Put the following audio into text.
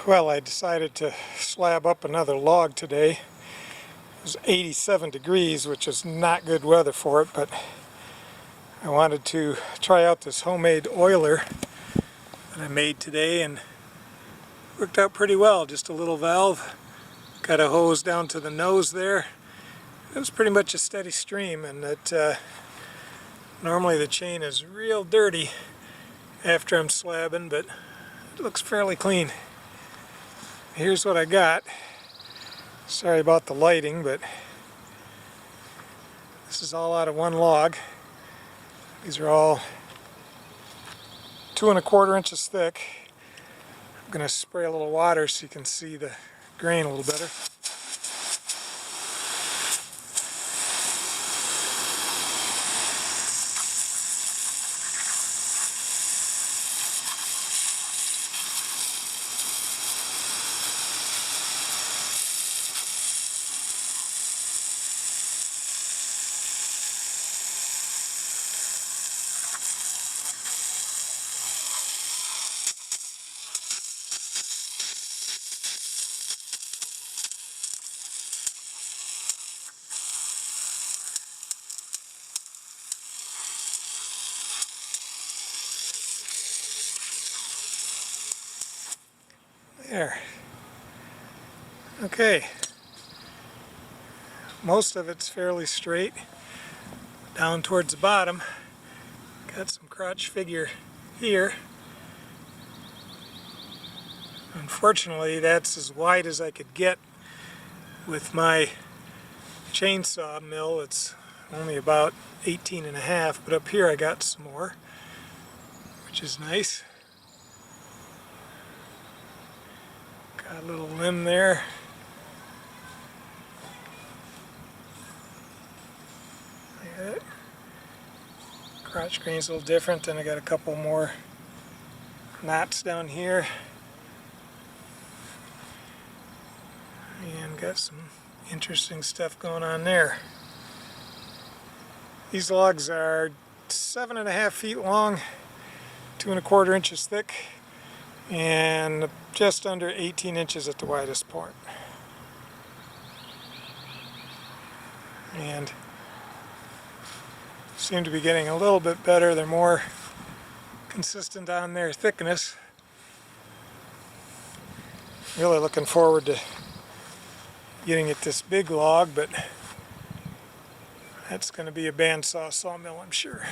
Well, I decided to slab up another log today. It was 87 degrees, which is not good weather for it, but I wanted to try out this homemade oiler that I made today, and it worked out pretty well. Just a little valve, got a hose down to the nose there. It was pretty much a steady stream, and that normally the chain is real dirty after I'm slabbing, but it looks fairly clean. Here's what I got. Sorry about the lighting, but this is all out of one log. These are all 2 1/4 inches thick. I'm going to spray a little water so you can see the grain a little better. There. Okay. Most of it's fairly straight. Down towards the bottom, got some crotch figure here. Unfortunately, that's as wide as I could get with my chainsaw mill. It's only about 18.5, but up here I got some more, which is nice. Got a little limb there. Look at it. Crotch grain's a little different, and I got a couple more knots down here. And got some interesting stuff going on there. These logs are 7.5 feet long, 2 1/4 inches thick, and just under 18 inches at the widest point. And seem to be getting a little bit better. They're more consistent on their thickness. Really looking forward to getting at this big log, but that's going to be a bandsaw sawmill, I'm sure.